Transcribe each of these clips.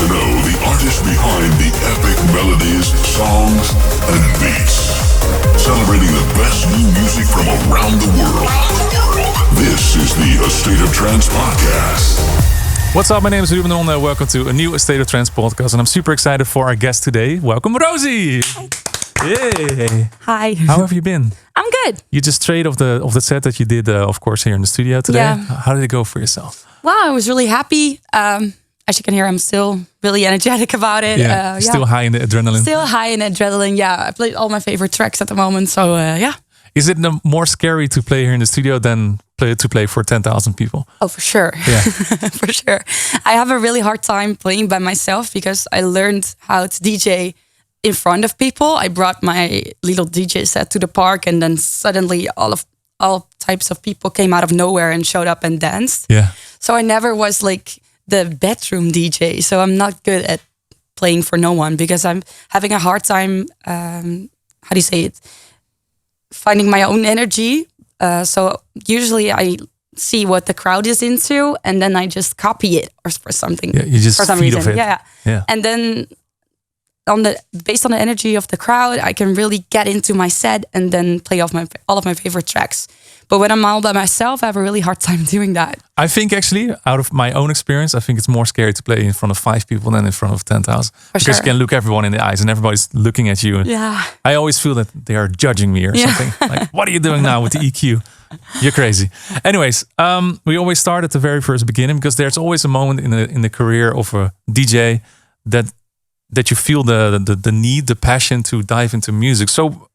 to know the artist behind the epic melodies, songs, and beats. Celebrating the best new music from around the world. This is the A State of Trance podcast. What's up? My name is Ruben Ronde. Welcome to a new A State of Trance podcast, and I'm super excited for our guest today. Welcome, Rozie. Yay! Hi. How have you been? I'm good. You just straight off the set that you did, of course, here in the studio today. Yeah. How did it go for yourself? Well, I was really happy. As you can hear, I'm still really energetic about it. Still high in the adrenaline. Still high in adrenaline. Yeah, I played all my favorite tracks at the moment. So yeah. Is it more scary to play here in the studio than to play for 10,000 people? Oh, for sure. Yeah, for sure. I have a really hard time playing by myself because I learned how to DJ in front of people. I brought my little DJ set to the park, and then suddenly all types of people came out of nowhere and showed up and danced. Yeah. So I never was like the bedroom DJ. So I'm not good at playing for no one because I'm having a hard time. How do you say it? Finding my own energy. So usually I see what the crowd is into, and then I just copy it or for something. Yeah, you just for some feed reason. off it. Yeah. And then based on the energy of the crowd, I can really get into my set and then play off all of my favorite tracks. But when I'm all by myself, I have a really hard time doing that. I think actually, out of my own experience, I think it's more scary to play in front of 5 people than in front of 10,000. Because you can look everyone in the eyes and everybody's looking at you. Yeah. I always feel that they are judging me or something. Like, what are you doing now with the EQ? You're crazy. Anyways, we always start at the very first beginning because there's always a moment in the career of a DJ that you feel the need, the passion to dive into music. So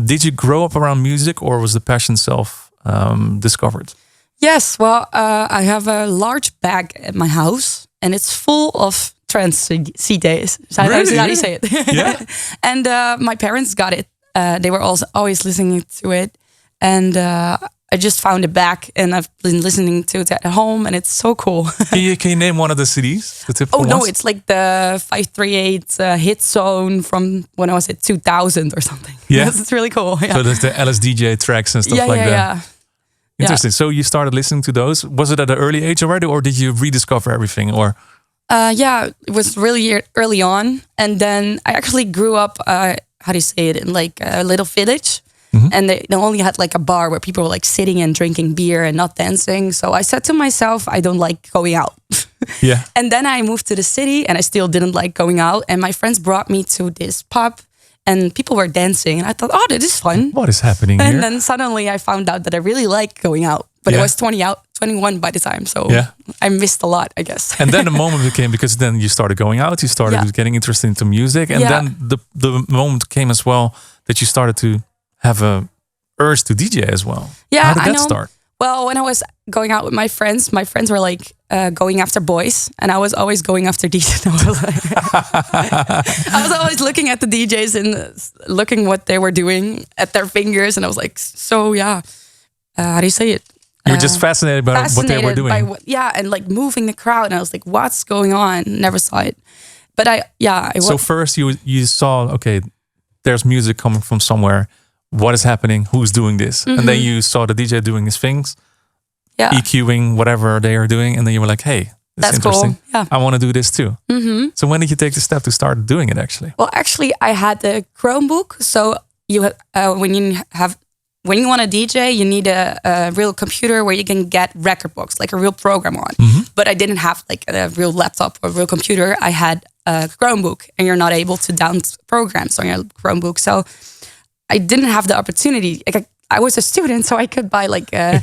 did you grow up around music, or was the passion discovered? Yes, well, I have a large bag at my house, and it's full of trance CDs. Really? How do you say it? Yeah. And my parents got it. They were also always listening to it, and I just found it back, and I've been listening to it at home, and it's so cool. Can you name one of the CDs? The typical no, ones? it's like the 538 hit zone from when I was at 2000 or something. Yeah, It's really cool. Yeah. So there's the LSDJ tracks and stuff like that. Yeah. Interesting. So you started listening to those. Was it at an early age already, or did you rediscover everything? Or Yeah, it was really early on, and then I actually grew up. How do you say it? In like a little village. And they only had like a bar where people were like sitting and drinking beer and not dancing. So I said to myself, I don't like going out. Yeah. And then I moved to the city, and I still didn't like going out. And my friends brought me to this pub, and people were dancing. And I thought, oh, this is fun. What is happening here? And then suddenly I found out that I really like going out. But I was 21 by the time. So I missed a lot, I guess. And then the moment became, because then you started going out, you started getting interested into music. And then the moment came as well that you started to have a urge to DJ as well. Yeah, how did that start? Well, when I was going out with my friends were like going after boys, and I was always going after DJs. I was always looking at the DJs and looking what they were doing at their fingers, and I was like, so yeah, how do you say it? You were just fascinated by what they were doing. And like moving the crowd, and I was like, what's going on? Never saw it, but So first you saw, okay, there's music coming from somewhere. What is happening? Who's doing this? And then you saw the DJ doing his things, EQing whatever they are doing, and then you were like, "Hey, that's interesting. Cool. Yeah, I want to do this too." So when did you take the step to start doing it? Actually, well, I had the Chromebook. So when you want to DJ, you need a real computer where you can get record books, like a real program on. But I didn't have like a real laptop or a real computer. I had a Chromebook, and you're not able to download programs on your Chromebook. So I didn't have the opportunity. Like I was a student, so I could buy like a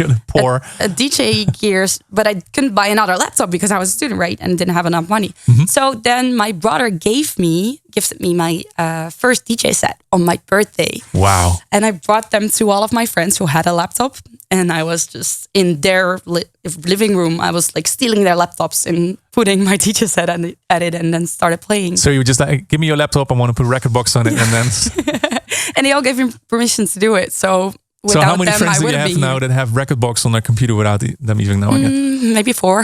DJ gears, but I couldn't buy another laptop because I was a student, right? And didn't have enough money. So then my brother gifted me my first DJ set on my birthday. Wow. And I brought them to all of my friends who had a laptop. And I was just in their living room. I was like stealing their laptops and putting my DJ set at it, and then started playing. So you were just like, give me your laptop, I want to put a record box on it. And then and they all gave me permission to do it. So how many friends do you have now that have record box on their computer without them even knowing it? Maybe 4.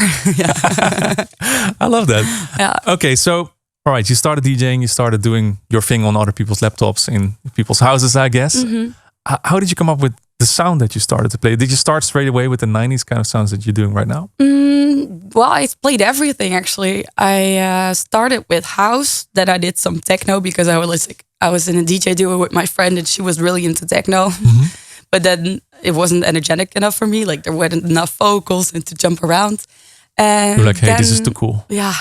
I love that. Yeah. Okay, so all right, you started DJing, you started doing your thing on other people's laptops in people's houses, I guess. How did you come up with the sound that you started to play? Did you start straight away with the 90s kind of sounds that you're doing right now? Well, I played everything actually. I started with house, then I did some techno because I was in a DJ duo with my friend and she was really into techno. But then it wasn't energetic enough for me. Like there weren't enough vocals and to jump around. And you're like, hey, this is too cool. Yeah.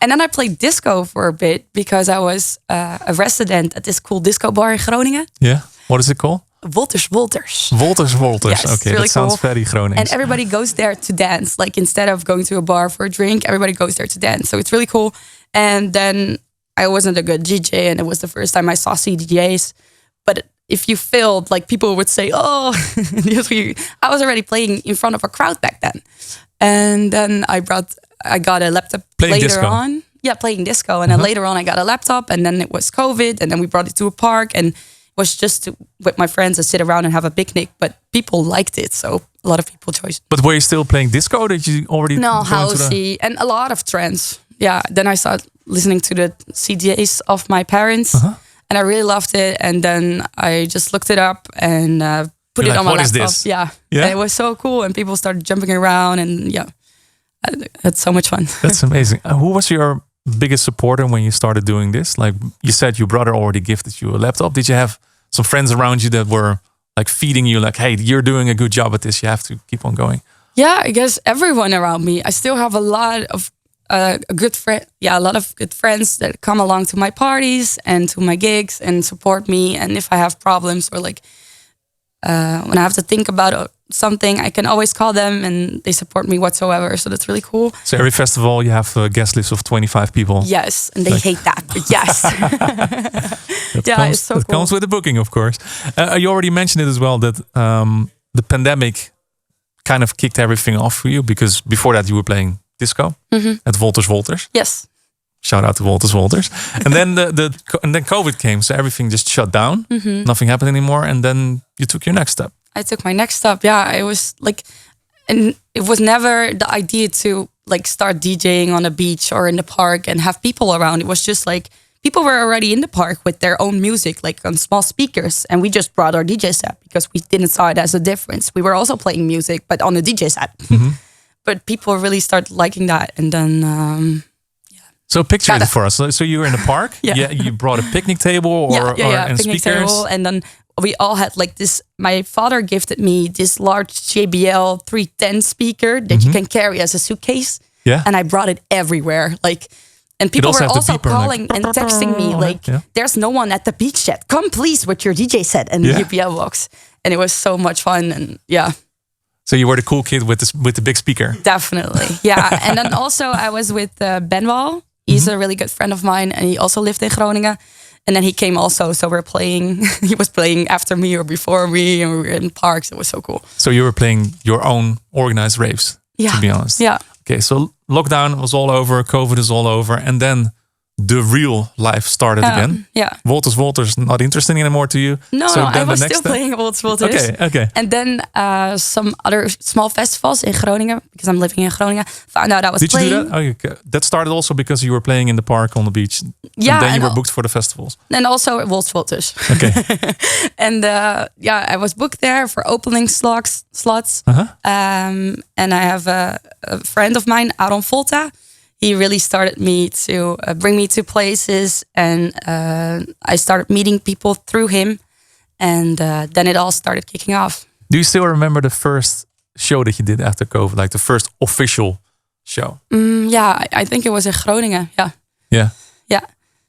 And then I played disco for a bit because I was a resident at this cool disco bar in Groningen. Yeah. What is it called? Wolters. Yes, okay, really that sounds cool. very Gronings. And everybody goes there to dance. Like instead of going to a bar for a drink, everybody goes there to dance. So it's really cool. And then I wasn't a good DJ and it was the first time I saw CDJs. But if you failed, like people would say, oh, I was already playing in front of a crowd back then. And then I got a laptop playing later disco. on. Yeah, playing disco. And then later on I got a laptop and then it was COVID and then we brought it to a park and it was just with my friends to sit around and have a picnic. But people liked it. So a lot of people chose. But were you still playing disco? Did you already No, go into housey and a lot of trance. Yeah, then I started listening to the CDs of my parents and I really loved it. And then I just looked it up and put You're it like, on my what is laptop. this? Yeah. Yeah? And it was so cool and people started jumping around and yeah, it's so much fun. That's amazing. Who was your biggest supporter when you started doing this? Like you said, your brother already gifted you a laptop. Did you have some friends around you that were like feeding you like, hey, you're doing a good job at this. You have to keep on going. Yeah, I guess everyone around me. I still have a lot of a lot of good friends that come along to my parties and to my gigs and support me. And if I have problems or like when I have to think about something, I can always call them and they support me whatsoever. So that's really cool. So every festival you have a guest list of 25 people. Yes, and they hate that, but yes. It's so it cool. comes with the booking, of course. You already mentioned it as well that the pandemic kind of kicked everything off for you because before that you were playing disco at Wolters. Yes. Shout out to Wolters. And then and then COVID came, so everything just shut down. Nothing happened anymore, and then you took your next step. I took my next step. Yeah, I was like, and it was never the idea to like start DJing on a beach or in the park and have people around. It was just like people were already in the park with their own music, like on small speakers, and we just brought our DJ set because we didn't saw it as a difference. We were also playing music, but on a DJ set. But people really started liking that, and then. So picture it for us. So you were in the park. Yeah. You brought a picnic table or and picnic speakers. table, and then we all had like this. My father gifted me this large JBL 310 speaker that you can carry as a suitcase. Yeah. And I brought it everywhere. Like, and people also were have the also beeper, calling like, and texting me like, "There's no one at the beach yet. Come please with your DJ set and JBL box." And it was so much fun. And yeah. So you were the cool kid with the big speaker. Definitely, yeah. And then also I was with Ben Wal. He's a really good friend of mine, and he also lived in Groningen. And then he came also, so we're playing. He was playing after me or before me, and we were in parks. It was so cool. So you were playing your own organized raves, to be honest. Yeah. Okay, so lockdown was all over, COVID is all over, and then the real life started again. Yeah. Wolters not interesting anymore to you. No, I was still playing Wolters. Okay. And then some other small festivals in Groningen, because I'm living in Groningen, found out I was playing. Did you do that? Oh, that started also because you were playing in the park on the beach. Yeah. And then you were booked for the festivals. And also at Wolters. Okay. And I was booked there for opening slots. And I have a friend of mine, Aaron Volta. He really started me to bring me to places, and I started meeting people through him, and then it all started kicking off. Do you still remember the first show that you did after COVID, like the first official show? Yeah, I think it was in Groningen. Yeah. Yeah. Yeah.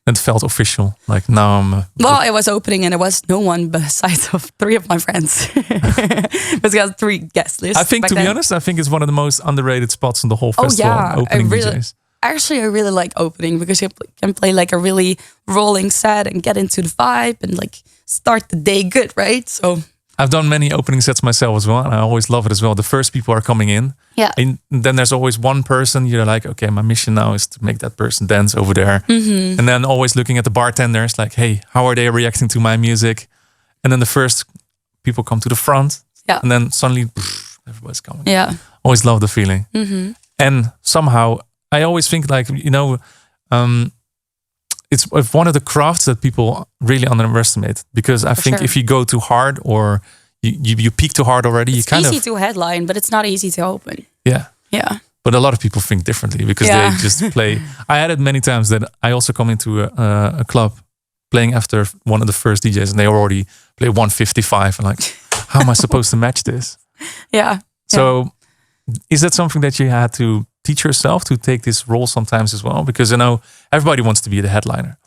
And it felt official. Like now I'm. Well, it was opening, and there was no one besides of 3 of my friends. But we got 3 guest lists. I think, to be honest, I think it's one of the most underrated spots on the whole festival. Oh yeah, opening DJs. Actually, I really like opening because you can play like a really rolling set and get into the vibe and like start the day good, right? So I've done many opening sets myself as well, and I always love it as well. The first people are coming in, and then there's always one person you're like, okay, my mission now is to make that person dance over there, and then always looking at the bartenders like, hey, how are they reacting to my music? And then the first people come to the front, and then suddenly everybody's coming. Yeah, always love the feeling, and somehow. I always think like, it's one of the crafts that people really underestimate, because I think if you go too hard or you peak too hard already, it's easy to headline, but it's not easy to open. Yeah. Yeah. But a lot of people think differently because they just play. I had it many times that I also come into a club playing after one of the first DJs and they already play 155 and like, how am I supposed to match this? Yeah. So is that something that you had to teach yourself to take this role sometimes as well? Because I know everybody wants to be the headliner.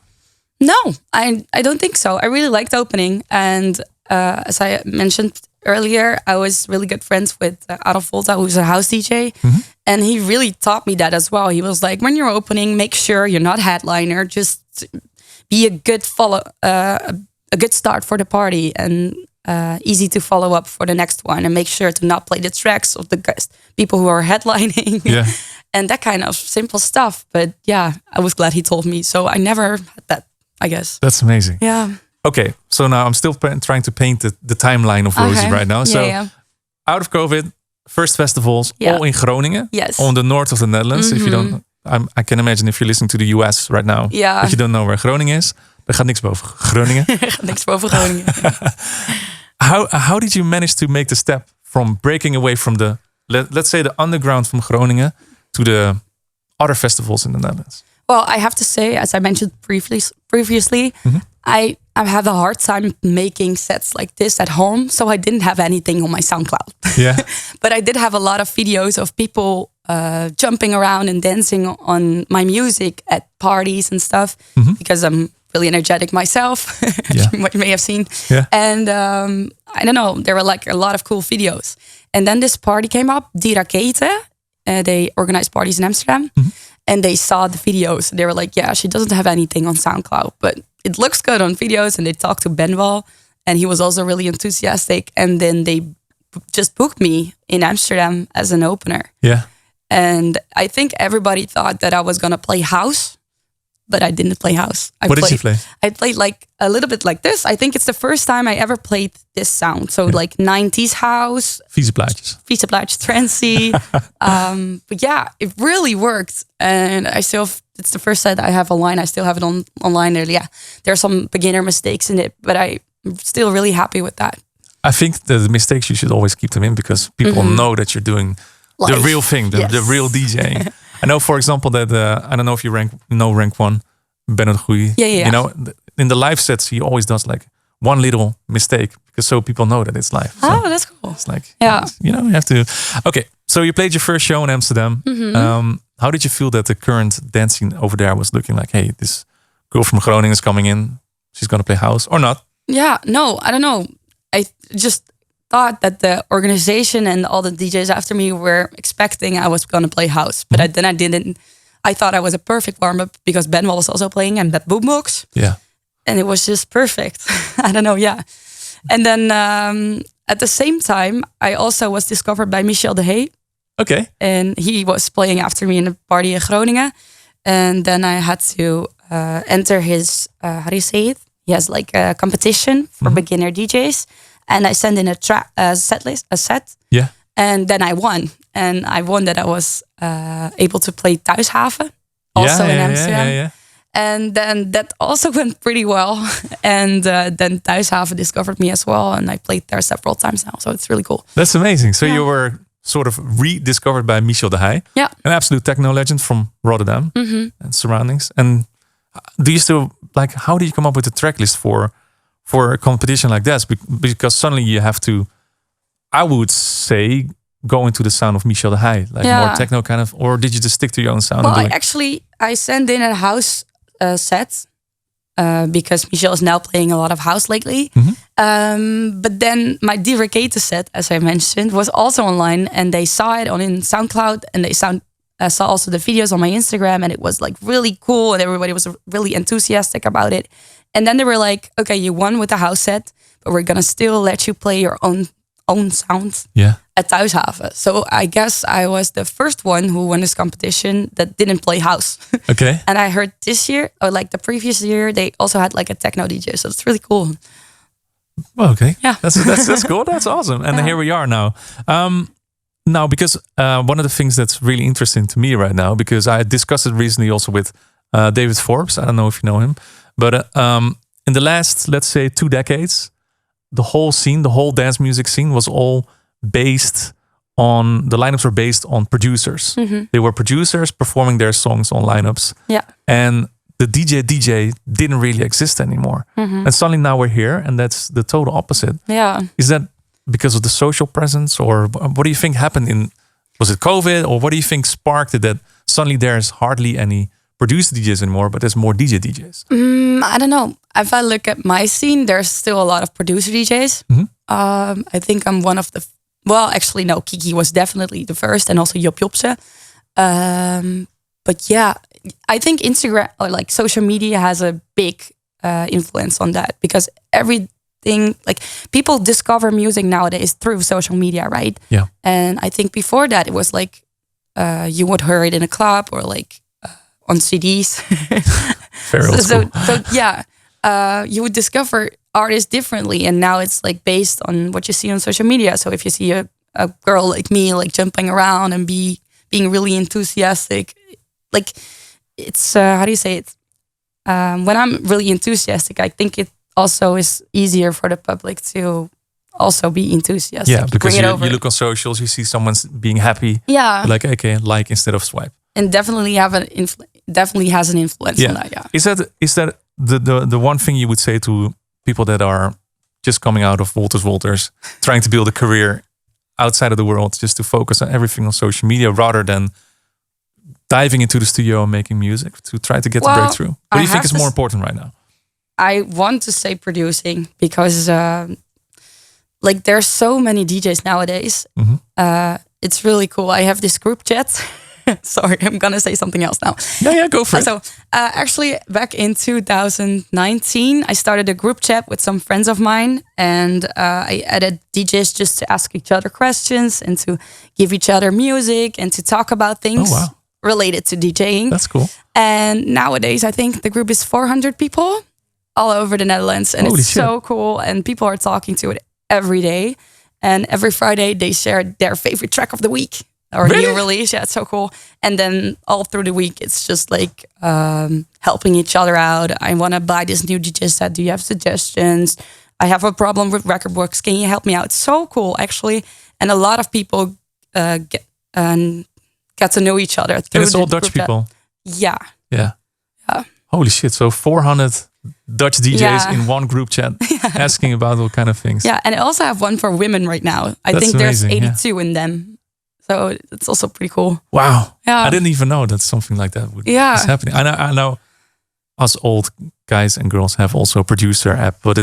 No, I don't think so. I really liked opening. And as I mentioned earlier, I was really good friends with Adolf Volta, who's a house DJ. And he really taught me that as well. He was like, when you're opening, make sure you're not headliner. Just be a good a good start for the party and easy to follow up for the next one. And make sure to not play the tracks of the people who are headlining. Yeah. And that kind of simple stuff. But yeah, I was glad he told me. So I never had that, I guess. That's amazing. Yeah. Okay, so now I'm still trying to paint the timeline of Rozie right now. So out of COVID, first festivals, all in Groningen, on the north of the Netherlands. If you don't, I can imagine if you're listening to the US right now, that you don't know where Groningen is. Er gaat niks boven Groningen. Er gaat niks boven Groningen. How did you manage to make the step from breaking away from the, let's say the underground from Groningen to the other festivals in the Netherlands? Well, I have to say, as I mentioned previously, I have a hard time making sets like this at home. So I didn't have anything on my SoundCloud. Yeah. But I did have a lot of videos of people jumping around and dancing on my music at parties and stuff. Because I'm really energetic myself, what you may have seen. Yeah. And I don't know, there were like a lot of cool videos. And then this party came up, Die Raketen. They organized parties in Amsterdam. And they saw the videos. They were like, yeah, she doesn't have anything on SoundCloud, but it looks good on videos. And they talked to Benwal, and he was also really enthusiastic. And then they just booked me in Amsterdam as an opener. Yeah. And I think everybody thought that I was going to play house, but I didn't play house. What did you play? I played like a little bit like this. I think it's the first time I ever played this sound. So like 90s house. Vieze plaatjes, trancey. But yeah, it really worked. And it's the first set I have online. I still have it online there. Yeah, there are some beginner mistakes in it, but I'm still really happy with that. I think the mistakes, you should always keep them in because people know that you're doing the real thing, the real DJing. I know, for example, that I don't know if you know rank 1, Bernard Goeie. Yeah. You know, in the live sets, he always does like one little mistake because so people know that it's live. So that's cool. It's like, you know, you have to. Okay, so you played your first show in Amsterdam. How did you feel that the current dance scene over there was looking like? Hey, this girl from Groningen is coming in. She's going to play house or not? Yeah, no, I don't know. I just thought that the organization and all the DJs after me were expecting I was going to play house. But then I didn't. I thought I was a perfect warm-up because Benwal was also playing and that boombox. Yeah. And it was just perfect. I don't know, yeah. And then at the same time, I also was discovered by Michel de Hey. Okay. And he was playing after me in a party in Groningen. And then I had to enter his, how do you say it? He has like a competition for beginner DJs. And I sent in a set. Yeah. And then I won. And I won that I was able to play Thuishaven, also in Amsterdam. Yeah. And then that also went pretty well. And then Thuishaven discovered me as well. And I played there several times now. So it's really cool. That's amazing. So you were sort of rediscovered by Michel de Hey. Yeah. An absolute techno legend from Rotterdam and surroundings. And do you still, like, how do you come up with a track list for a competition like this? Because suddenly you have to, I would say, go into the sound of Michel de Hey, like more techno kind of, or did you just stick to your own sound? Well, I sent in a house set because Michel is now playing a lot of house lately. But then my Die Raketen set, as I mentioned, was also online, and they saw it in SoundCloud, and they saw also the videos on my Instagram, and it was like really cool, and everybody was really enthusiastic about it. And then they were like, okay, you won with the house set, but we're gonna still let you play your own sound at Thuishaven. So I guess I was the first one who won this competition that didn't play house. Okay. And I heard this year, or like the previous year, they also had like a techno DJ. So it's really cool. Well, okay. Yeah. That's cool. That's awesome. And here we are now. Now, because one of the things that's really interesting to me right now, because I discussed it recently also with David Forbes. I don't know if you know him. But in the last, let's say, 2 decades, the whole scene, the whole dance music scene was all based on the lineups were based on producers. They were producers performing their songs on lineups. Yeah. And the DJ didn't really exist anymore. And suddenly now we're here, and that's the total opposite. Yeah. Is that because of the social presence, or what do you think happened was it COVID, or what do you think sparked it that suddenly there's hardly any producer DJs anymore, but there's more DJ DJs? I don't know. If I look at my scene, there's still a lot of producer DJs. I think I'm one of the... Well, actually, no. Kiki was definitely the first, and also Job Jobse. But yeah, I think Instagram or like social media has a big influence on that, because everything, like, people discover music nowadays through social media, right? Yeah. And I think before that, it was like you would hear it in a club or like on CDs. Very old school. So yeah, you would discover artists differently, and now it's like based on what you see on social media. So if you see a girl like me like jumping around and being really enthusiastic, like it's how do you say it? When I'm really enthusiastic, I think it also is easier for the public to also be enthusiastic. Yeah, because you look on socials, you see someone's being happy. Yeah, like, okay, like instead of swipe. And definitely definitely has an influence on that. Yeah. Is that the one thing you would say to people that are just coming out of Wolters, trying to build a career outside of the world, just to focus on everything on social media rather than diving into the studio and making music to try to get the breakthrough? What do you think is more important right now? I want to say producing, because like there's so many DJs nowadays. It's really cool. I have this group chat. Sorry, I'm gonna say something else now. Yeah, go for it. So actually, back in 2019, I started a group chat with some friends of mine, and I added DJs just to ask each other questions and to give each other music and to talk about things related to DJing. That's cool. And nowadays, I think the group is 400 people all over the Netherlands, and it's so cool. And people are talking to it every day, and every Friday they share their favorite track of the week. Or new release. Yeah, it's so cool. And then all through the week, it's just like helping each other out. I want to buy this new DJ set. Do you have suggestions? I have a problem with record books. Can you help me out? It's so cool, actually. And a lot of people get to know each other. And it's all Dutch people. Yeah. Holy shit. So 400 Dutch DJs in one group chat asking about all kind of things. Yeah, and I also have one for women right now. I think there's 82 in them. So it's also pretty cool. Wow. Yeah. I didn't even know that something like that is happening. I know us old guys and girls have also a producer app, but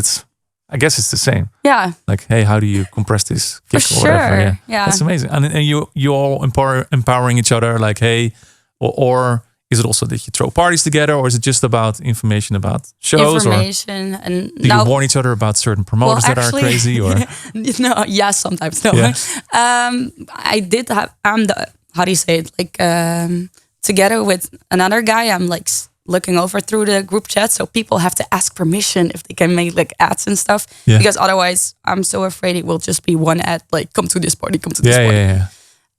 I guess it's the same. Yeah. Like, hey, how do you compress this kick or whatever? Yeah. That's amazing. And you all empowering each other, like, hey, or is it also that you throw parties together, or is it just about information about shows? Information, and do you warn each other about certain promoters that are crazy? Or no, yes, sometimes no. Yeah. I did have. I'm the, how do you say it? Like together with another guy, I'm like looking over through the group chat, so people have to ask permission if they can make like ads and stuff. Yeah. Because otherwise, I'm so afraid it will just be one ad, like come to this party, come to this party. Yeah.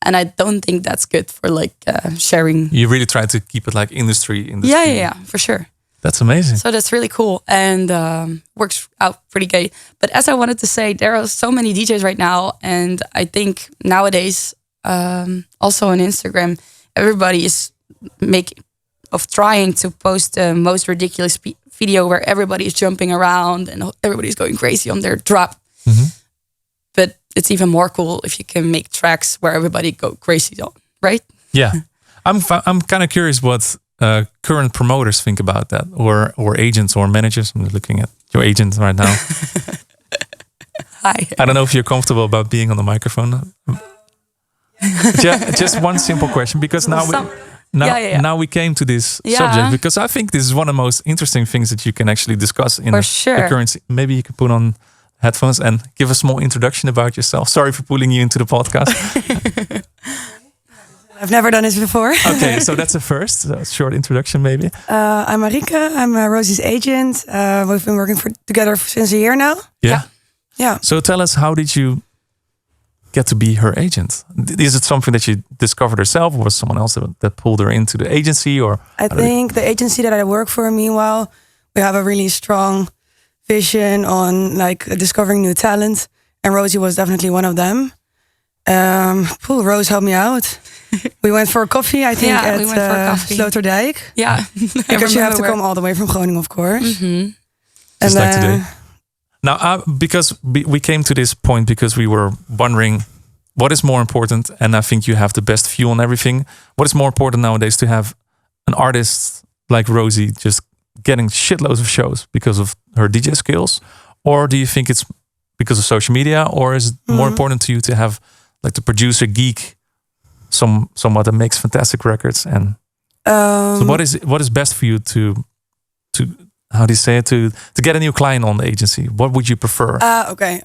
And I don't think that's good for like sharing. You really try to keep it like industry. Yeah, for sure. That's amazing. So that's really cool and works out pretty great. But as I wanted to say, there are so many DJs right now. And I think nowadays, also on Instagram, everybody is trying to post the most ridiculous video where everybody is jumping around and everybody's going crazy on their drop. But it's even more cool if you can make tracks where everybody go crazy on, right? Yeah. I'm kind of curious what current promoters think about that, or agents or managers. I'm looking at your agent right now. Hi. I don't know if you're comfortable about being on the microphone. Just one simple question, because now we came to this subject, because I think this is one of the most interesting things that you can actually discuss in the current. Maybe you can put on headphones and give a small introduction about yourself. Sorry for pulling you into the podcast. I've never done this before. Okay, so that's a first. A short introduction, maybe. I'm Marika. I'm Rozie's agent. We've been working together since a year now. Yeah. So tell us, how did you get to be her agent? Is it something that you discovered herself, or was someone else that pulled her into the agency? Or I think the agency that I work for, meanwhile, we have a really strong vision on like discovering new talent, and Rozie was definitely one of them. Rose helped me out. We went for a coffee, I think, we went for a coffee. Sloterdijk. Yeah. Because you have to come all the way from Groningen, of course. Mm-hmm. Just like today. Now, because we came to this point because we were wondering what is more important, and I think you have the best view on everything. What is more important nowadays, to have an artist like Rozie just getting shitloads of shows because of her DJ skills, or do you think it's because of social media, or is it more important to you to have like the producer geek, someone that makes fantastic records? And so what is best for you to how do you say it, to get a new client on the agency? What would you prefer? Okay.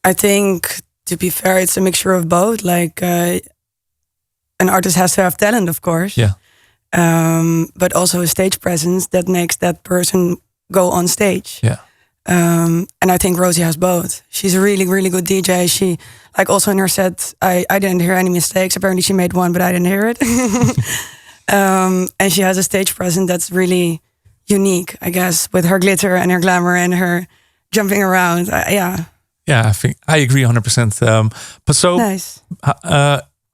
I think, to be fair, it's a mixture of both. Like an artist has to have talent, of course. Yeah. But also a stage presence that makes that person go on stage. Yeah. And I think Rozie has both. She's a really, really good DJ. She, like, also in her set, I didn't hear any mistakes. Apparently she made one, but I didn't hear it. And she has a stage presence that's really unique, I guess, with her glitter and her glamour and her jumping around. Yeah, I think I agree 100%. But so, nice.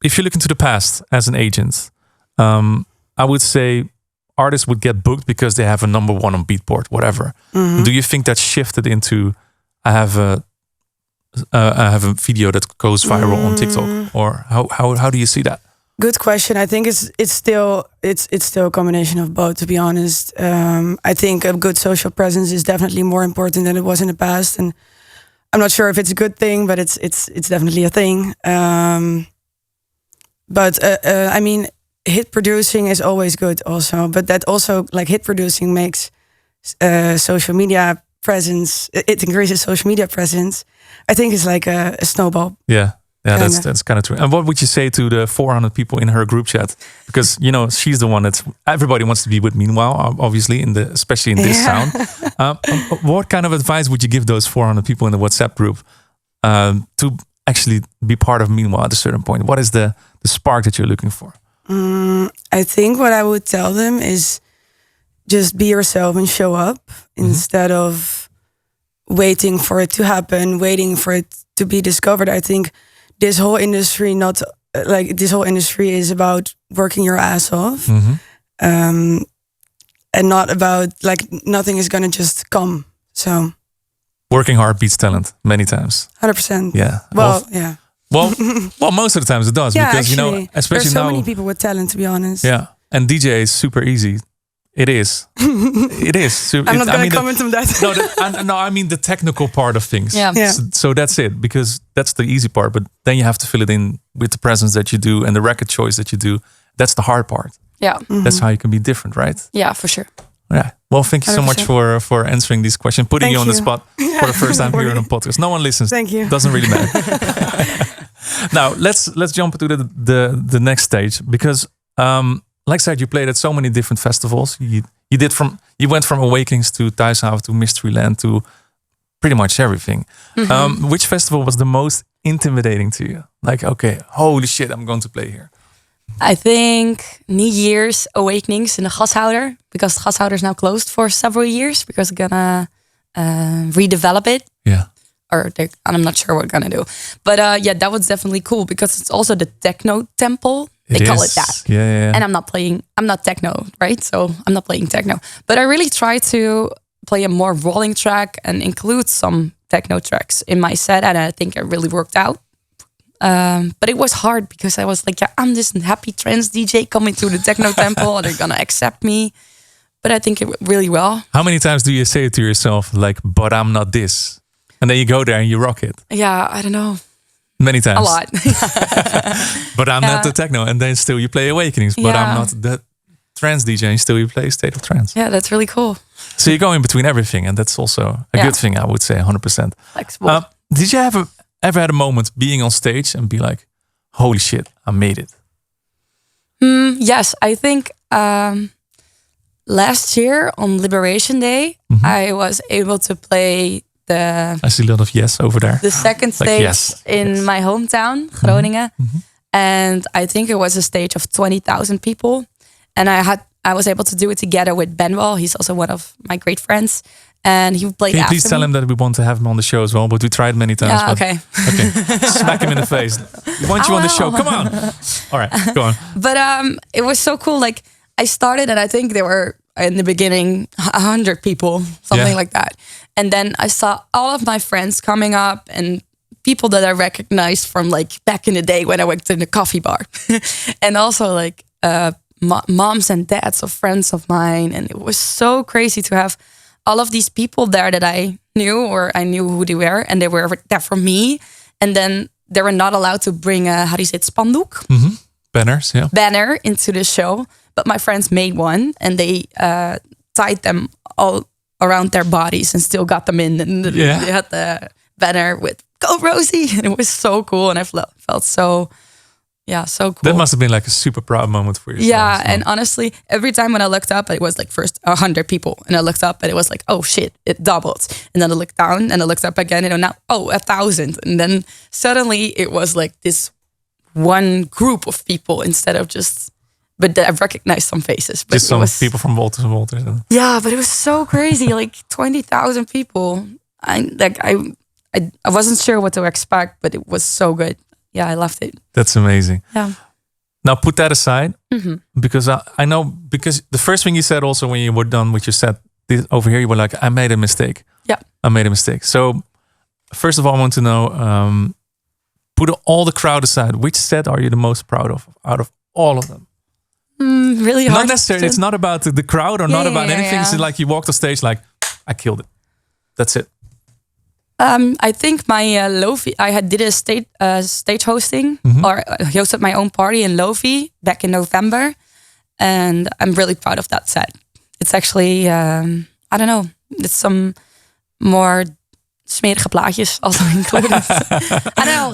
If you look into the past as an agent, I would say artists would get booked because they have a number one on Beatport, whatever. Do you think that shifted into I have a video that goes viral on TikTok, or how do you see that? Good question. I think it's still a combination of both, to be honest. I think a good social presence is definitely more important than it was in the past, and I'm not sure if it's a good thing, but it's definitely a thing. I mean, hit producing is always good also, but that also, like, hit producing makes social media presence, it increases social media presence. I think it's like a snowball. Yeah, that's kind of true. And what would you say to the 400 people in her group chat? Because, you know, she's the one that everybody wants to be with. Meanwhile, obviously, especially in this sound. What kind of advice would you give those 400 people in the WhatsApp group to actually be part of Meanwhile at a certain point? What is the spark that you're looking for? I think what I would tell them is just be yourself and show up instead of waiting for it to happen, waiting for it to be discovered. I think this whole industry is about working your ass off, and not about, like, nothing is gonna just come. So working hard beats talent many times. 100%. Yeah. Yeah. Well, most of the times it does, because actually, you know, especially there's so now, many people with talent, to be honest. Yeah, and DJ is super easy. It is. It is. I'm not going to comment on that. No, I mean the technical part of things. Yeah. So that's it, because that's the easy part. But then you have to fill it in with the presence that you do and the record choice that you do. That's the hard part. Yeah. That's how you can be different, right? Yeah, for sure. Yeah. Well, thank you so 100%. much for answering these questions, putting you on the spot for the first time here on a podcast. No one listens. Thank you. Doesn't really matter. Now let's jump into the next stage, because like I said, you played at so many different festivals. You went from Awakenings to Thuishaven to Mysteryland to pretty much everything. Which festival was the most intimidating to you? Like, okay, holy shit, I'm going to play here. I think New Year's Awakenings in the Gashouder, because the Gashouder is now closed for several years because we're gonna redevelop it. Yeah. I'm not sure what we're gonna do. But that was definitely cool because it's also the techno temple. They call it that. Yeah. And I'm not techno, right? So I'm not playing techno. But I really try to play a more rolling track and include some techno tracks in my set. And I think it really worked out. But it was hard because I was like, I'm this happy trance DJ coming to the techno temple and they're gonna accept me. But I think it went really well. How many times do you say it to yourself, like, but I'm not this? And then you go there and you rock it. Yeah, I don't know. Many times. A lot. But I'm not the techno. And then still you play Awakenings. But I'm not the trance DJ. And still you play State of Trance. Yeah, that's really cool. So you go in between everything. And that's also a good thing, I would say, 100%. Flexible. Did you ever had a moment being on stage and be like, holy shit, I made it? Yes, I think last year on Liberation Day, I was able to play I see a lot of yes over there. The second stage in my hometown, Groningen. And I think it was a stage of 20,000 people. And I was able to do it together with Benwell. He's also one of my great friends. And he played Can you after please tell me. him that we want to have him on the show as well? But we tried many times. Yeah, but- okay. Okay. Smack him in the face. We want you on the show. Come on. All right, go on. But it was so cool. Like I started, and I think there were in the beginning 100 people, something Yeah. like that. And then I saw all of my friends coming up and people that I recognized from like back in the day when I worked in the coffee bar, and also like moms and dads of friends of mine. And it was so crazy to have all of these people there that I knew, or I knew who they were, and they were there for me. And then they were not allowed to bring a, how do you say it, spandoek? Banners, yeah. Banner into the show. But my friends made one, and they tied them all around their bodies and still got them in. And they had the banner with "Go Rozie," and it was so cool. And I felt so cool. That must have been like a super proud moment for you. Yeah, and honestly, every time when I looked up, it was like first 100 people, and I looked up, and it was like, oh shit, it doubled. And then I looked down, and I looked up again, and now 1,000. And then suddenly it was like this one group of people instead of just. But I recognized some faces. But just some people from Walters and Walters. Yeah, but it was so crazy, like 20,000 people. I wasn't sure what to expect, but it was so good. Yeah, I loved it. That's amazing. Yeah. Now put that aside, because I know, because the first thing you said also when you were done with your set over here, you were like, I made a mistake. Yeah. I made a mistake. So first of all, I want to know, put all the crowd aside, which set are you the most proud of out of all of them? Really hard. Not necessarily. It's not about the crowd or not about anything. It's like you walked on stage like, I killed it. That's it. I think my Lofi, did a stage hosting, or hosted my own party in Lofi back in November. And I'm really proud of that set. It's actually, I don't know, it's some more smerige plaatjes also included. I don't know,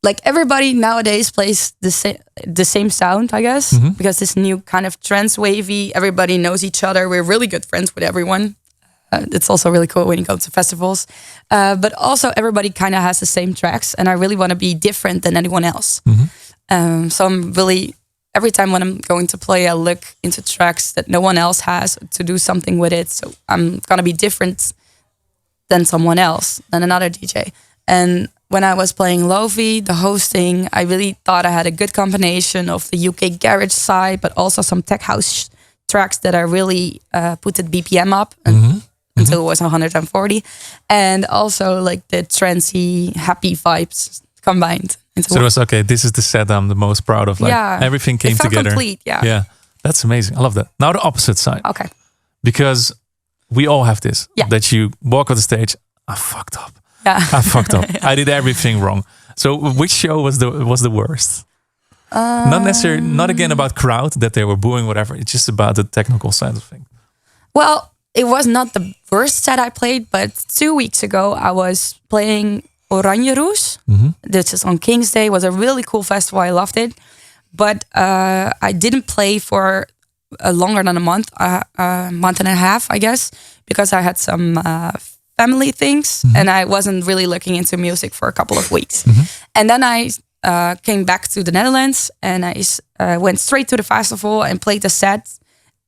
like everybody nowadays plays the same sound, I guess, because this new kind of trance wavy, everybody knows each other. We're really good friends with everyone. It's also really cool when you go to festivals. But also everybody kind of has the same tracks, and I really want to be different than anyone else. So I'm really, every time when I'm going to play, I look into tracks that no one else has to do something with it. So I'm going to be different than someone else, than another DJ. And when I was playing Lofi, the hosting, I really thought I had a good combination of the UK garage side, but also some tech house tracks that I really put the BPM up until it was 140. And also like the trancey, happy vibes combined. So it was, okay, this is the set I'm the most proud of. Like everything came it felt together. Complete, yeah. Yeah, that's amazing. I love that. Now the opposite side. Okay. Because we all have this. Yeah. That you walk on the stage, I fucked up. Yeah. I fucked up. I did everything wrong. So which show was the worst? Not necessarily, not again about crowd that they were booing, whatever. It's just about the technical side of things. Well, it was not the worst set I played, but 2 weeks ago I was playing Oranje Roos. This is on King's Day. It was a really cool festival. I loved it. But I didn't play for longer than a month and a half, I guess, because I had some family things and I wasn't really looking into music for a couple of weeks. And then I came back to the Netherlands and I went straight to the festival and played the set.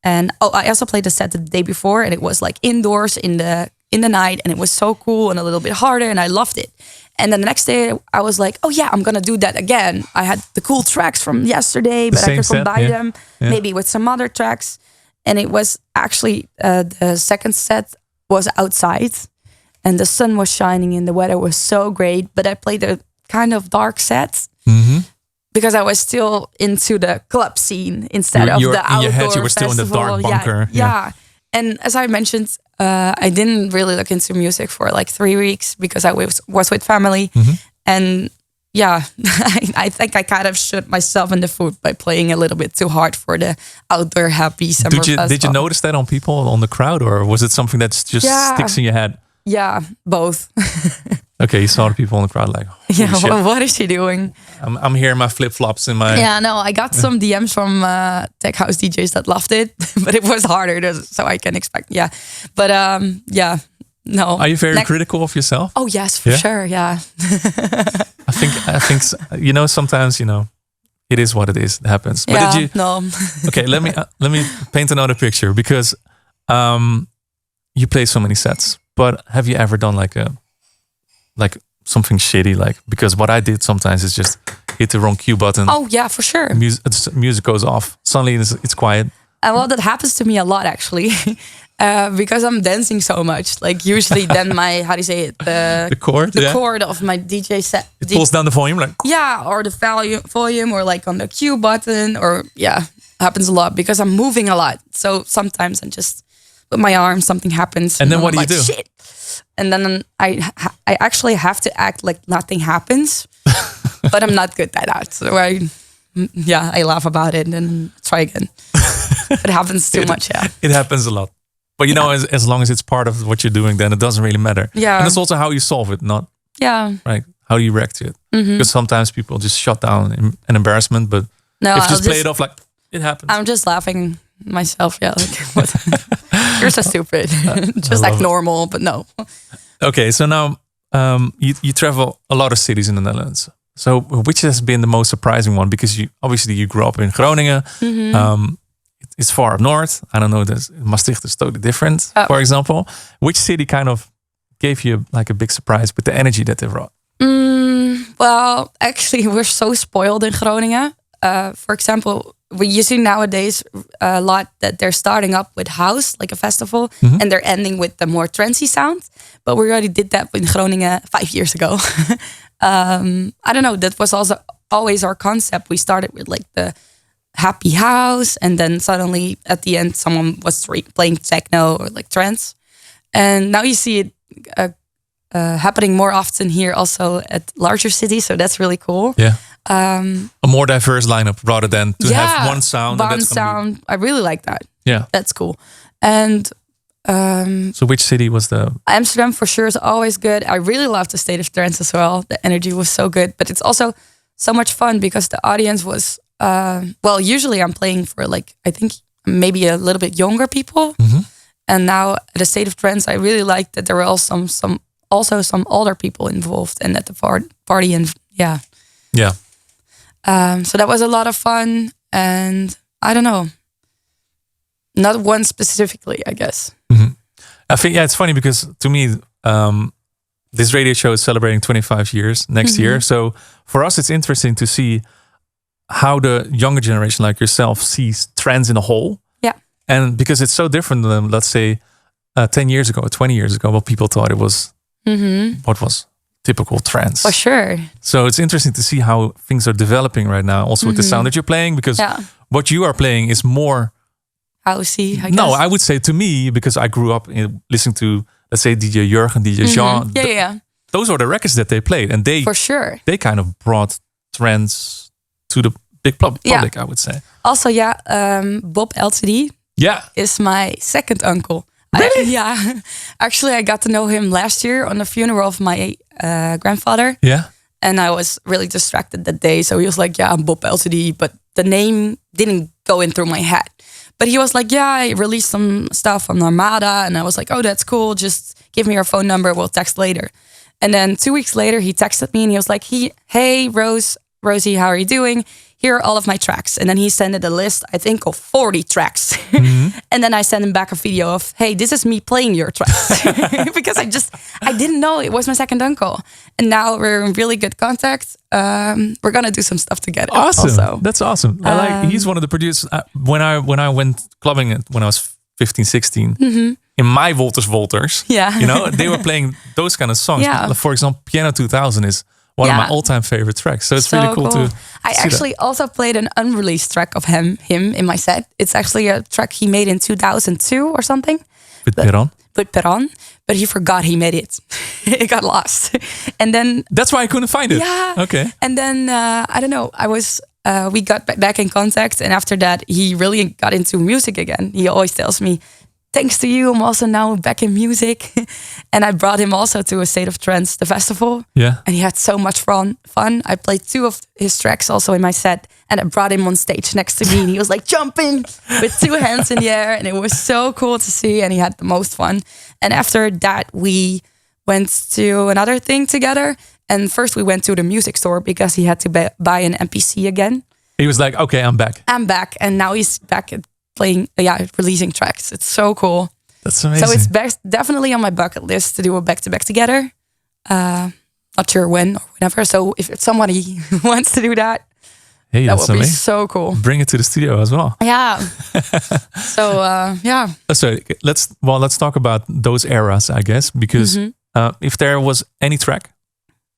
And I also played the set the day before, and it was like indoors in the night, and it was so cool and a little bit harder, and I loved it. And then the next day I was like, oh yeah, I'm gonna do that again. I had the cool tracks from yesterday, but I could combine them maybe with some other tracks. And it was actually the second set was outside and the sun was shining and the weather was so great, but I played a kind of dark set. Because I was still into the club scene instead of the outdoor in your head, you were festival. still in the dark bunker. Yeah. And as I mentioned, I didn't really look into music for like 3 weeks because I was with family. And yeah, I think I kind of shot myself in the foot by playing a little bit too hard for the outdoor happy summer festival. Did you notice that on people, on the crowd, or was it something that just sticks in your head? Yeah, both. Okay, you saw the people in the crowd like, well, what is she doing? I'm here in my flip-flops in my... Yeah, no, I got some DMs from tech house DJs that loved it, but it was harder, so I can expect, But no. Are you very critical of yourself? Oh, yes, for sure, yeah. I think sometimes, it is what it is. It happens. But did you... No. Okay, let me paint another picture, because you play so many sets, but have you ever done like something shitty? Like, because what I did sometimes is just hit the wrong cue button. Oh yeah, for sure. Music goes off. Suddenly it's quiet. Well, that happens to me a lot actually, because I'm dancing so much. Like usually, then my how do you say it? The chord, the chord of my DJ set. It pulls down the volume, like or the volume, or like on the cue button, or happens a lot because I'm moving a lot. So sometimes I just with my arm, something happens, and then what do you do? Shit. And then I actually have to act like nothing happens, but I'm not good at that. So I laugh about it and then try again. It happens too much, yeah. It happens a lot. But you know, as long as it's part of what you're doing, then it doesn't really matter. Yeah. And it's also how you solve it, not right. How do you react to it? Because sometimes people just shut down in embarrassment, but if you just play it off like it happens. I'm just laughing myself, like what? You're so stupid. Just act normal, but no. Okay, so now you travel a lot of cities in the Netherlands. So which has been the most surprising one? Because you grew up in Groningen. It's far up north. I don't know. Maastricht is totally different. For example, which city kind of gave you like a big surprise with the energy that they brought? Well, actually, we're so spoiled in Groningen. For example, you see nowadays a lot that they're starting up with house, like a festival, and they're ending with the more trancey sound. But we already did that in Groningen 5 years ago. I don't know. That was also always our concept. We started with like the happy house, and then suddenly at the end, someone was playing techno or like trance. And now you see it happening more often here, also at larger cities. So that's really cool. Yeah. A more diverse lineup rather than to have one sound. One sound. I really like that. Yeah, that's cool. And so which city was the Amsterdam for sure is always good. I really loved the State of Trance as well. The energy was so good, but it's also so much fun because the audience was usually I'm playing for like I think maybe a little bit younger people, and now at the State of Trance I really liked that there were also some older people involved and at the party and yeah. So that was a lot of fun, and I don't know, not one specifically, I guess. I think it's funny because to me, this radio show is celebrating 25 years next year. So for us, it's interesting to see how the younger generation, like yourself, sees trends in a whole. Yeah, and because it's so different than let's say 10 years ago, 20 years ago, what people thought it was. What was typical trance. For sure. So it's interesting to see how things are developing right now, also with the sound that you're playing, because what you are playing is more housey, I guess. No, I would say to me, because I grew up listening to, let's say, DJ Jurgen, DJ Jean. Those are the records that they played. And they, for sure, they kind of brought trance to the big public, I would say. Also, Bob LTD is my second uncle. Really? Actually, I got to know him last year on the funeral of my grandfather. Yeah. And I was really distracted that day. So he was like, I'm Bob LTD. But the name didn't go in through my head. But he was like, I released some stuff on Armada. And I was like, oh, that's cool. Just give me your phone number. We'll text later. And then 2 weeks later, he texted me and he was like, hey, Rozie, how are you doing? Here are all of my tracks. And then he sent a list, I think, of 40 tracks. And then I sent him back a video of, hey, this is me playing your tracks. Because I didn't know it was my second uncle. And now we're in really good contact. We're going to do some stuff together. Awesome. Also. That's awesome. He's one of the producers. When I went clubbing when I was 15, 16, in my Wolters, they were playing those kind of songs. Yeah. For example, Piano 2000 is one of my all-time favorite tracks. So it's really cool to I actually also played an unreleased track of him in my set. It's actually a track he made in 2002 or something. With Perron? With Perron. But he forgot he made it. It got lost. And then... That's why I couldn't find it. Yeah. Okay. And then, I don't know, we got back in contact. And after that, he really got into music again. He always tells me, thanks to you, I'm also now back in music. And I brought him also to A State of Trance, the festival. Yeah. And he had so much fun. I played 2 of his tracks also in my set. And I brought him on stage next to me. And he was like jumping with 2 hands in the air. And it was so cool to see. And he had the most fun. And after that, we went to another thing together. And first we went to the music store because he had to buy an MPC again. He was like, okay, I'm back. I'm back. And now he's back at playing, releasing tracks. It's so cool. That's amazing. So it's definitely on my bucket list to do a back-to-back together. Not sure when or whenever. So if somebody wants to do that, hey, that that's would be amazing. so cool. Bring it to the studio as well. Yeah. So yeah. So let's talk about those eras, I guess, because if there was any track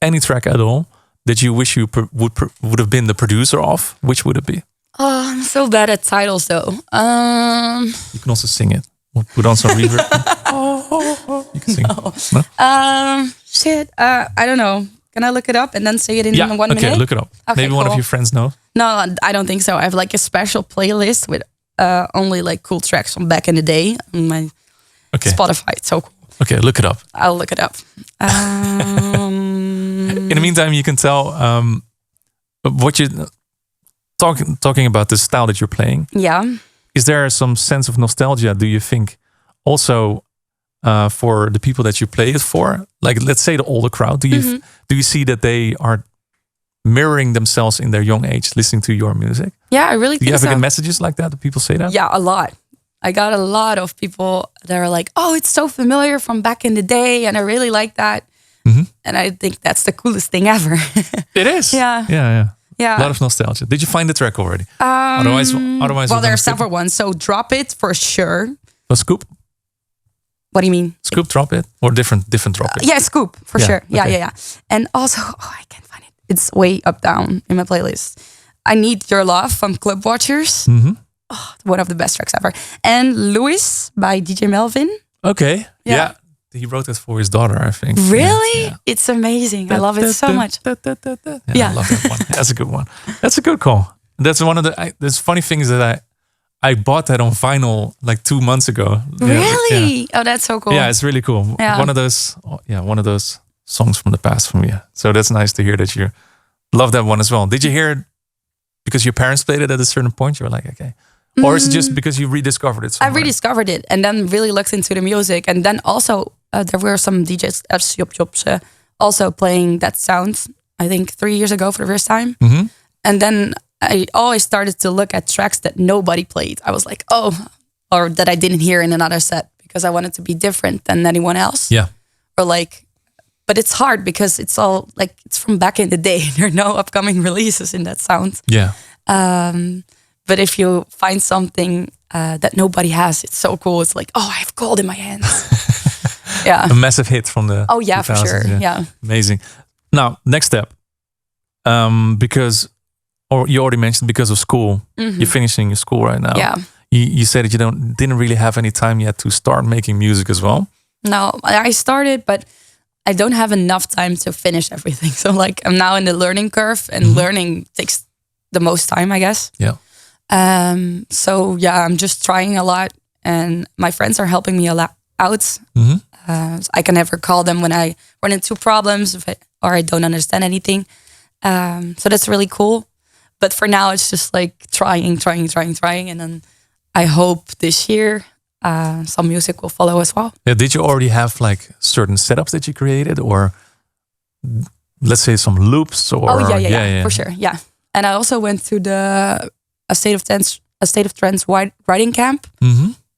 at all that you wish you would have been the producer of, which would it be? Oh, I'm so bad at titles though. You can also sing it. We'll put on some reverb. You can sing. No? Shit. I don't know. Can I look it up and then say it in 1 minute? Okay, look it up. Okay, Maybe one of cool. your friends knows. No, I don't think so. I have like a special playlist with only like cool tracks from back in the day on my Spotify. It's so cool. Okay, look it up. I'll look it up. In the meantime, you can tell what you talking about the style that you're playing. Yeah. Is there some sense of nostalgia, do you think, also for the people that you play it for? Like, let's say the older crowd. Do you see that they are mirroring themselves in their young age listening to your music? Yeah, I really Do you think ever so. get messages like that? Do people say that? Yeah, a lot. I got a lot of people that are like, oh, it's so familiar from back in the day. And I really like that. And I think that's the coolest thing ever. It is. Yeah. A lot of nostalgia. Did you find the track already? Otherwise, well, there are several ones. So Drop It for sure. Scoop? What do you mean? Scoop, Drop It? Or different Drop It? Yeah, Scoop for sure. Yeah, okay. yeah. And also, I can't find it. It's way up down in my playlist. I Need Your Love from Club Watchers. One of the best tracks ever. And Louis by DJ Melvin. Okay. Yeah. Yeah. He wrote it for his daughter, I think. Really? Yeah. It's amazing. I love it so much. Yeah, I love that one. That's a good one. That's a good call. That's one of the. There's funny things that I bought that on vinyl like 2 months ago. Really? Yeah. Oh, that's so cool. Yeah, it's really cool. Yeah. One of those songs from the past from you. So that's nice to hear that you love that one as well. Did you hear it because your parents played it at a certain point? You were like, okay. Or is it just because you rediscovered it somewhere? I rediscovered it and then really looked into the music. And then also there were some DJs at Sjopjopse also playing that sound, I think 3 years ago for the first time. And then I always started to look at tracks that nobody played. I was like, oh, or that I didn't hear in another set because I wanted to be different than anyone else. Yeah. Or like, but it's hard because it's all like, it's from back in the day. There are no upcoming releases in that sound. Yeah. But if you find something that nobody has, it's so cool. It's like, oh, I have gold in my hands. Yeah. A massive hit from the Oh yeah, 2000s, for sure. Yeah. Amazing. Now, next step. Because, or you already mentioned because of school, you're finishing your school right now. Yeah. You said that you didn't really have any time yet to start making music as well. No, I started, but I don't have enough time to finish everything. So like I'm now in the learning curve and learning takes the most time, I guess. Yeah. So yeah, I'm just trying a lot and my friends are helping me a lot out. So I can never call them when I run into problems or I don't understand anything. So that's really cool. But for now, it's just like trying. And then I hope this year some music will follow as well. Yeah. Did you already have like certain setups that you created or let's say some loops or? Oh yeah, for sure. Yeah. And I also went to the A State of Trance writing camp.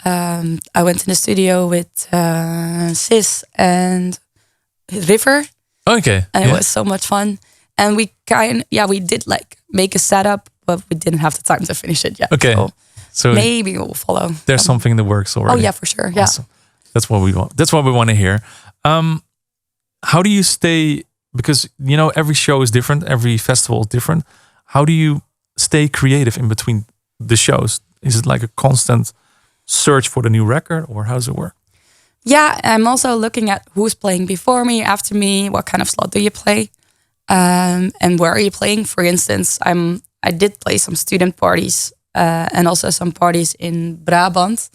I went in the studio with Sis and River. Okay. And it was so much fun. And we did like make a setup, but we didn't have the time to finish it yet. Okay. So maybe it will follow. There's something in the works already. Oh yeah, for sure. Yeah. Awesome. That's what we want. That's what we want to hear. How do you stay? Because every show is different. Every festival is different. How do you stay creative in between the shows? Is it like a constant search for the new record, or how does it work? Yeah, I'm also looking at who's playing before me, after me. What kind of slot do you play, and where are you playing? For instance, I did play some student parties and also some parties in Brabant,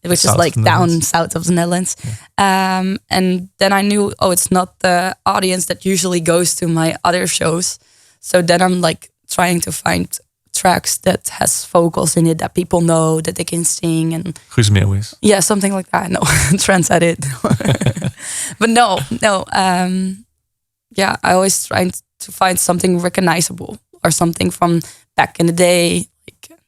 which is like down south of the Netherlands. Yeah. And then I knew, it's not the audience that usually goes to my other shows. So then I'm like trying to find tracks that has vocals in it that people know that they can sing and Guus Meeuwis. Yeah, something like that. No, Trance Edit. But no. Yeah, I always try to find something recognizable or something from back in the day,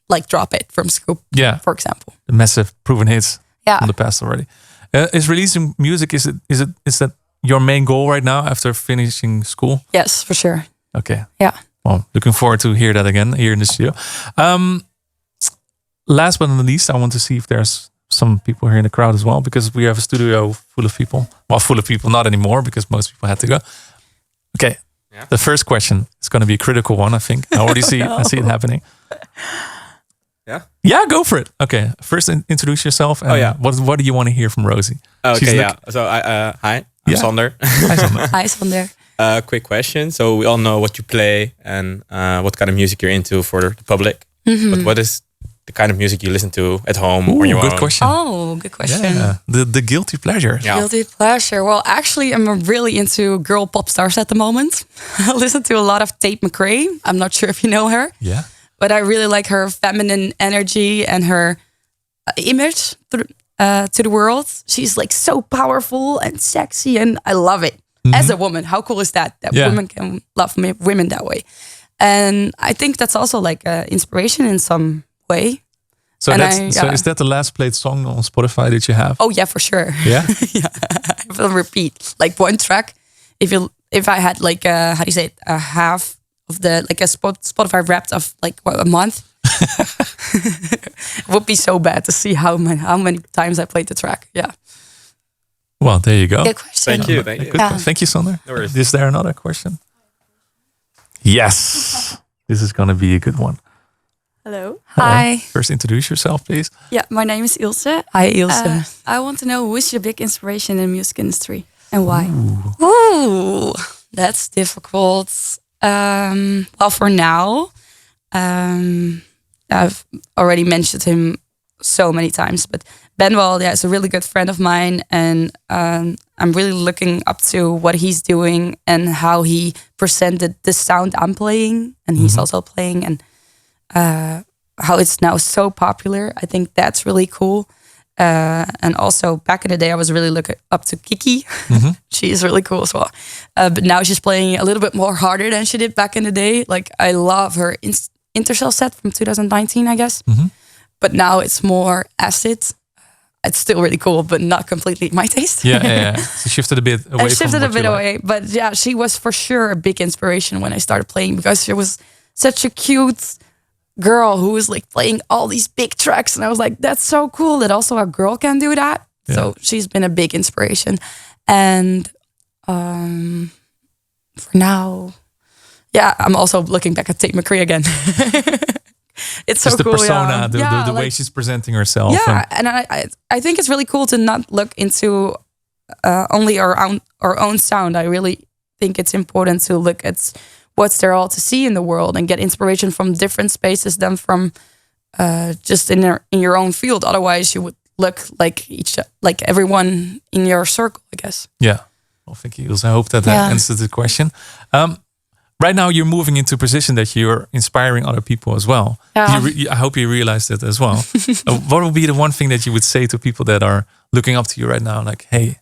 like Drop It from Scoop, Yeah, for example. the massive proven hits. Yeah. from the past already. Is releasing music, is that your main goal right now after finishing school? Yes, for sure. Okay. Yeah. Well, looking forward to hear that again here in the studio. Last but not least, I want to see if there's some people here in the crowd as well, because we have a studio full of people. Well, full of people, not anymore, because most people had to go. Okay. Yeah. The first question is going to be a critical one, I think. I already see I see it happening. Yeah. Yeah, go for it. Okay. First, introduce yourself. And what do you want to hear from Rozie? Okay, yeah. So, hi, I'm Sander. Hi, Sander. Hi, Sander. Quick question. So, we all know what you play and what kind of music you're into for the public. But what is the kind of music you listen to at home or your good own? question. Oh, good question. Yeah, the guilty pleasure. Yeah. Guilty pleasure. Well, actually, I'm really into girl pop stars at the moment. I listen to a lot of Tate McRae. I'm not sure if you know her. Yeah. But I really like her feminine energy and her image to the world. She's like so powerful and sexy, and I love it. As a woman, how cool is that? That women can love women that way. And I think that's also like inspiration in some way. So so is that the last played song on Spotify that you have? Oh yeah, for sure. Yeah. Yeah, I will repeat like one track. If I had like how do you say it, a half of the like a Spotify Wrapped of like a month, it would be so bad to see how many times I played the track. Yeah. Well, there you go. Good question. Thank you. Thank you. Thank you, Sander. No worries. Is there another question? Yes. This is going to be a good one. Hello. Hi. First, introduce yourself, please. Yeah, my name is Ilse. Hi, Ilse. I want to know who is your big inspiration in the music industry and why? Ooh, that's difficult. Well, for now, I've already mentioned him so many times, but Benwell, is a really good friend of mine, and I'm really looking up to what he's doing and how he presented the sound I'm playing, and he's also playing, and how it's now so popular. I think that's really cool. And also back in the day, I was really looking up to Kiki. She is really cool as well. But now she's playing a little bit more harder than she did back in the day. Like I love her Intercell set from 2019, I guess. But now it's more acid. It's still really cool, but not completely my taste. Yeah. She shifted a bit away. I shifted a bit away, but yeah, she was for sure a big inspiration when I started playing, because she was such a cute girl who was like playing all these big tracks, and I was like, that's so cool that also a girl can do that. Yeah. So she's been a big inspiration. And for now, I'm also looking back at Tate McRae again. It's Just so the cool. persona, Yeah. the way she's presenting herself. Yeah, and I think it's really cool to not look into only our own sound. I really think it's important to look at what's there all to see in the world and get inspiration from different spaces than from just in your own field. Otherwise, you would look like everyone in your circle, I guess. Yeah. Well, thank you. I hope that answers the question. Right now, you're moving into a position that you're inspiring other people as well. Yeah. I hope you realize that as well. What would be the one thing that you would say to people that are looking up to you right now? Like, hey,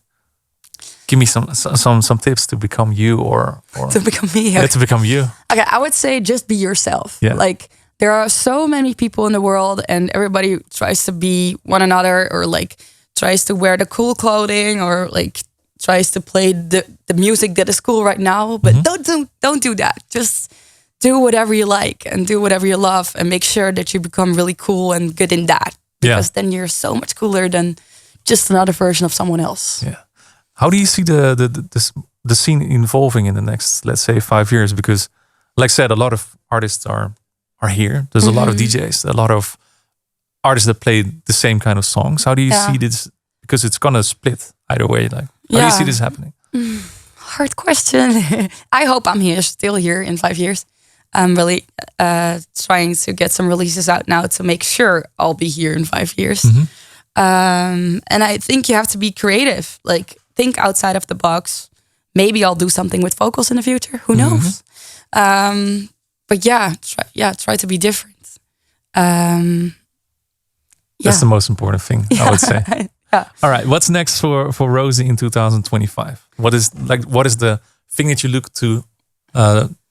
give me some tips to become you, or To become me. yeah, to become you. Okay, I would say just be yourself. Yeah. Like there are so many people in the world, and everybody tries to be one another, or like tries to wear the cool clothing, or like tries to play the music that is cool right now. But don't do that. Just do whatever you like and do whatever you love, and make sure that you become really cool and good in that. Because then you're so much cooler than just another version of someone else. Yeah. How do you see the scene evolving in the next, let's say, 5 years? Because, like I said, a lot of artists are here. There's a lot of DJs, a lot of artists that play the same kind of songs. How do you see this? Because it's gonna split either way. Like, how do you see this happening? Hard question. I hope I'm still here in 5 years. I'm really trying to get some releases out now to make sure I'll be here in 5 years. And I think you have to be creative. Like, think outside of the box. Maybe I'll do something with vocals in the future. Who knows? But try to be different. That's the most important thing, I would say. Yeah. All right. What's next for Rozie in 2025? What is the thing that you look to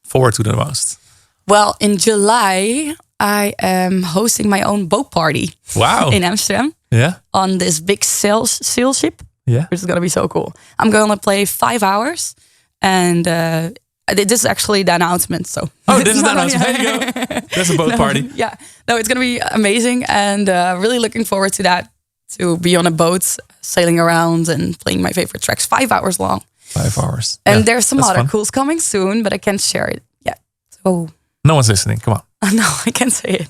forward to the most? Well, in July, I am hosting my own boat party. Wow. In Amsterdam. Yeah. on this big sail ship, Yeah. which is gonna be so cool. I'm gonna play 5 hours, and this is actually the announcement. So This is the announcement. There you go. That's a boat party. Yeah, no, it's gonna be amazing, and really looking forward to that. To be on a boat, sailing around and playing my favorite tracks, 5 hours long. 5 hours. And Yeah, there's some that's other fun. cools coming soon, but I can't share it yet. So No one's listening. Come on. no, I can't say it.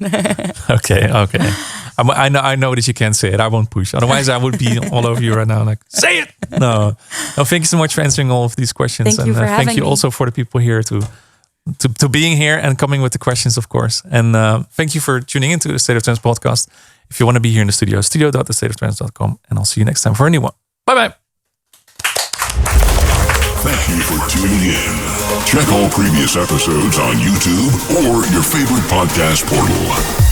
Okay. I know that you can't say it. I won't push. Otherwise, I would be all over you right now. Like, say it. No. Thank you so much for answering all of these questions. Thank you for thank having you me. also for the people here to being here and coming with the questions, of course. And thank you for tuning into the State of Trance podcast. If you want to be here in the studio, studio.thestateoftrance.com. And I'll see you next time for a new one. Bye-bye. Thank you for tuning in. Check all previous episodes on YouTube or your favorite podcast portal.